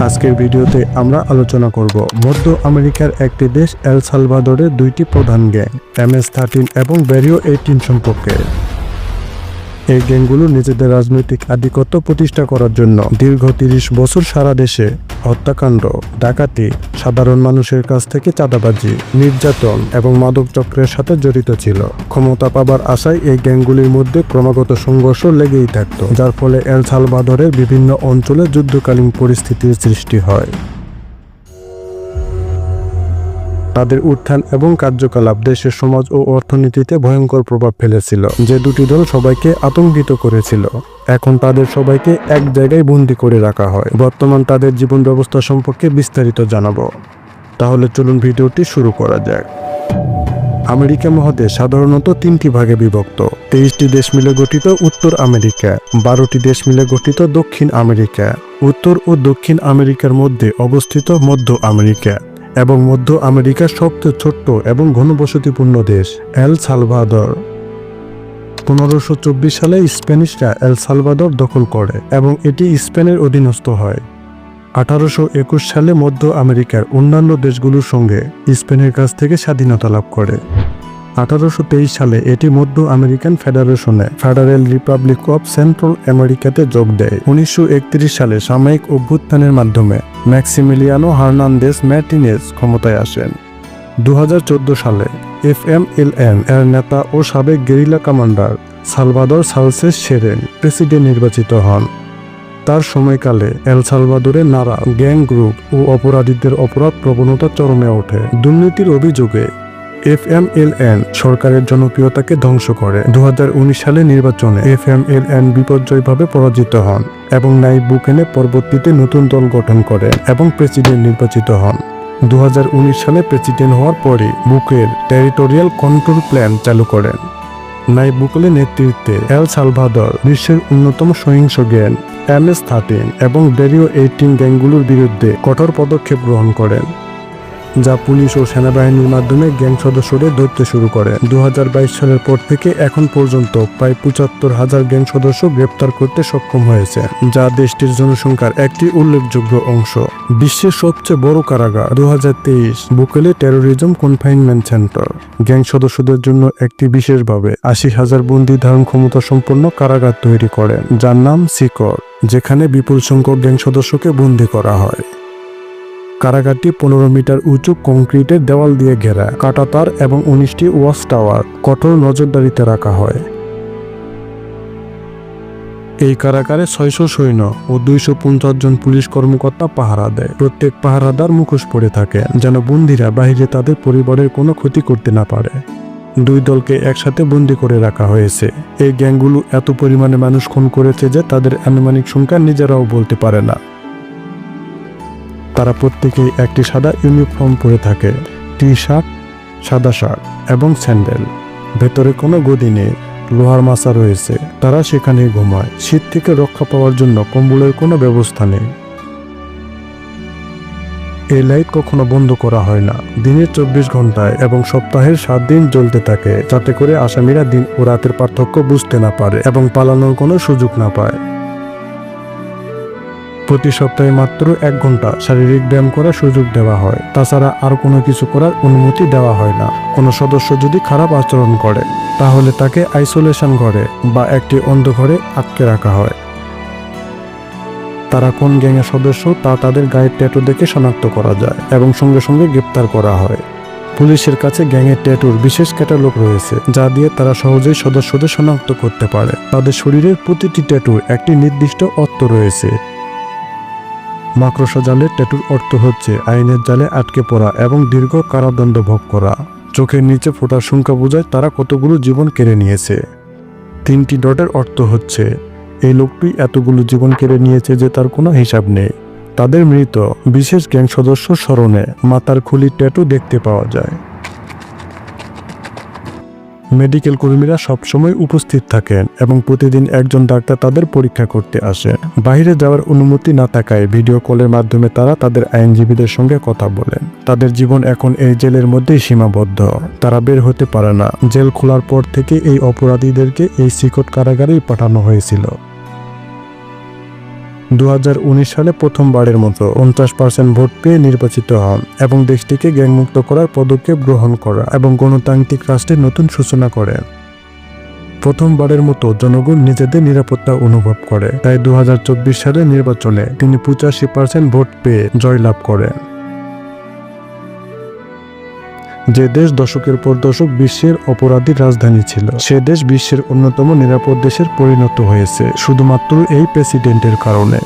আজকের ভিডিওতে আমরা আলোচনা করব মধ্য আমেরিকার একটি দেশ এল সালভাদোরের দুইটি প্রধান গ্যাং MS-13 এবং ব্যারিও 18 সম্পর্কে। এই গ্যাংগুলো নিজেদের রাজনৈতিক আধিপত্য প্রতিষ্ঠা করার জন্য দীর্ঘ 30 বছর সারা দেশে হত্যাকাণ্ড, ডাকাতি, সাধারণ মানুষের কাছ থেকে চাঁদাবাজি, নির্যাতন এবং মাদক চক্রের সাথে জড়িত ছিল। ক্ষমতা পাবার আশায় এই গ্যাংগুলির মধ্যে ক্রমাগত সংঘর্ষ লেগেই থাকত, যার ফলে এল সালভাদোরের বিভিন্ন অঞ্চলে যুদ্ধকালীন পরিস্থিতির সৃষ্টি হয়। তাদের উত্থান এবং কার্যকলাপ দেশের সমাজ ও অর্থনীতিতে ভয়ঙ্কর প্রভাব ফেলেছিল, যে দুটি দল সবাইকে আতঙ্কিত করেছিল। এখন তাদের সবাইকে এক জায়গায় বন্দী করে রাখা হয়। বর্তমান তাদের জীবন ব্যবস্থা সম্পর্কে বিস্তারিত জানাবো। তাহলে চলুন ভিডিওটি শুরু করা যাক। আমেরিকা মহাদেশ সাধারণত 3টি ভাগে বিভক্ত। 23টি দেশ মিলে গঠিত উত্তর আমেরিকা, 12টি দেশ মিলে গঠিত দক্ষিণ আমেরিকা। উত্তর ও দক্ষিণ আমেরিকার মধ্যে অবস্থিত মধ্য আমেরিকা এবং মধ্য আমেরিকার সবচেয়ে ছোট্ট এবং ঘনবসতিপূর্ণ দেশ এল সালভাদর। 1524 সালে স্প্যানিশরা এল সালভাদর দখল করে এবং এটি স্পেনের অধীনস্থ হয়। 1821 সালে মধ্য আমেরিকার অন্যান্য দেশগুলোর সঙ্গে স্পেনের কাছ থেকে স্বাধীনতা লাভ করে। 1823 সালে এটি মধ্য আমেরিকান ফেডারেশনে ফেডারেল রিপাবলিক অফ সেন্ট্রাল আমেরিকাতে যোগ দেয়। 1931 সালে সাময়িক অভ্যুত্থানের মাধ্যমে ম্যাক্সিমিলিয়ানো হার্নান্দেজ মার্টিনেজ ক্ষমতায় আসেন। 2014 সালে FMLN এর নেতা ও সাবেক গেরিলা কমান্ডার সালভাদর সালসেস শেরেন প্রেসিডেন্ট নির্বাচিত হন। তার সময়কালে এল সালভাদোরে নানা গ্যাং গ্রুপ ও অপরাধীদের অপরাধ প্রবণতা চরমে ওঠে। দুর্নীতির অভিযোগে FMLN সরকারের জনপ্রিয়তাকে ধ্বংস করে। 2019 সালে নির্বাচনে FMLN বিপর্যয়ভাবে পরাজিত হন এবং নাইব বুকেনে পরবর্তীতে নতুন দল গঠন করেন এবং প্রেসিডেন্ট নির্বাচিত হন। 2019 সালে প্রেসিডেন্ট হওয়ার পরে বুকের টেরিটোরিয়াল কন্ট্রোল প্ল্যান চালু করেন। নাইব বুকেলের নেতৃত্বে এল সালভাদর বিশ্বের অন্যতম সহিংস গ্যাং MS-13 এবং ব্যারিও 18 গ্যাংগুলোর বিরুদ্ধে কঠোর পদক্ষেপ গ্রহণ করেন, যা পুলিশ ও সেনাবাহিনীর মাধ্যমে গ্যাং সদস্যদের ধরতে শুরু করে। 2022 সালের পর থেকে এখন পর্যন্ত প্রায় 75,000 গ্যাং সদস্য গ্রেপ্তার করতে সক্ষম হয়েছে, যা দেশটির জনসংখ্যার একটি উল্লেখযোগ্য অংশ। বিশ্বের সবচেয়ে বড় কারাগার 2023 বুকেলে টেরোরিজম কনফাইনমেন্ট সেন্টার গ্যাং সদস্যদের জন্য একটি বিশেষভাবে 80,000 বন্দী ধারণ ক্ষমতা সম্পন্ন কারাগার তৈরি করেন, যার নাম সিকর, যেখানে বিপুল সংখ্যক গ্যাং সদস্যকে বন্দী করা হয়। কারাগারটি 15 মিটার উঁচু কংক্রিটের দেওয়াল দিয়ে ঘেরা, কাঁটাতার এবং 19টি ওয়াচ টাওয়ার কঠোর নজরদারিতে রাখা হয়। এই কারাগারে 600 সৈন্য ও 250 জন পুলিশ কর্মকর্তা পাহারা দেয়। প্রত্যেক পাহারাদার মুখোশ পরে থাকে, যেন বন্দীরা বাহিরে তাদের পরিবারের কোনো ক্ষতি করতে না পারে। দুই দলকে একসাথে বন্দী করে রাখা হয়েছে। এই গ্যাংগুলো এত পরিমাণে মানুষ খুন করেছে যে তাদের আনুমানিক সংখ্যা নিজেরাও বলতে পারে না। তারা প্রত্যেকেই একটি সাদা ইউনিফর্ম পরে থাকে, টি-শার্ট, সাদা শার্ট এবং স্যান্ডেল। ভেতরে কোনো গদি নেই, লোহার মাচা রয়েছে। তারা সেখানেই ঘুমায়। শীত থেকে রক্ষা পাওয়ার জন্য কম্বলের কোনো ব্যবস্থা নেই। এই লাইট কখনো বন্ধ করা হয় না। দিনের 24 ঘন্টায় এবং সপ্তাহের 7 দিন জ্বলতে থাকে, যাতে করে আসামিরা দিন ও রাতের পার্থক্য বুঝতে না পারে এবং পালানোর কোনো সুযোগ না পায়। প্রতি সপ্তাহে মাত্র 1 ঘন্টা শারীরিক ব্যায়াম করার সুযোগ দেওয়া হয়। তাছাড়া আর কোনো কিছু করার অনুমতি দেওয়া হয় না। কোনো সদস্য যদি খারাপ আচরণ করে, তাহলে তাকে আইসোলেশন ঘরে বা একটি অন্ধঘরে আটকে রাখা হয়। তারা কোন গ্যাংয়ের সদস্য তা তাদের গায়ের ট্যাটু দেখে শনাক্ত করা যায় এবং সঙ্গে সঙ্গে গ্রেপ্তার করা হয়। পুলিশের কাছে গ্যাংয়ের ট্যাটুর বিশেষ ক্যাটালগ রয়েছে, যা দিয়ে তারা সহজেই সদস্যদের শনাক্ত করতে পারে। তাদের শরীরের প্রতিটি ট্যাটুর একটি নির্দিষ্ট অর্থ রয়েছে। মাকড়সা জালের ট্যাটুর অর্থ হচ্ছে আইনের জালে আটকে পড়া এবং দীর্ঘ কারাদণ্ড ভোগ করা। চোখের নিচে ফোঁটার সংখ্যা বোঝায় তারা কতগুলো জীবন কেড়ে নিয়েছে। 3টি ডটের অর্থ হচ্ছে এই লোকটি এতগুলো জীবন কেড়ে নিয়েছে যে তার কোনো হিসাব নেই। তাদের মৃত বিশেষ গ্যাং সদস্য স্মরণে মাথার খুলির ট্যাটু দেখতে পাওয়া যায়। মেডিকেল কর্মীরা সবসময় উপস্থিত থাকেন এবং প্রতিদিন একজন ডাক্তার তাদের পরীক্ষা করতে আসেন। বাইরে যাওয়ার অনুমতি না থাকায় ভিডিও কলের মাধ্যমে তারা তাদের আইনজীবীদের সঙ্গে কথা বলেন। তাদের জীবন এখন এই জেলের মধ্যেই সীমাবদ্ধ। তারা বের হতে পারে না। জেল খোলার পর থেকে এই অপরাধীদেরকে এই সিকট কারাগারেই পাঠানো হয়েছিল। 2019 সালে প্রথমবারের মতো 49% ভোট পেয়ে নির্বাচিত হন এবং দেশটিকে গ্যাংমুক্ত করার পদক্ষেপ গ্রহণ করা এবং গণতান্ত্রিক রাষ্ট্রের নতুন সূচনা করেন। প্রথমবারের মতো জনগণ নিজেদের নিরাপত্তা অনুভব করে, তাই 2024 সালের নির্বাচনে তিনি 85% ভোট পেয়ে জয়লাভ করেন। যে দেশ দশকের পর দশক বিশ্বের অপরাধীর রাজধানী ছিল, সে দেশ বিশ্বের অন্যতম নিরাপদ দেশের পরিণত হয়েছে শুধুমাত্র এই প্রেসিডেন্টের কারণে।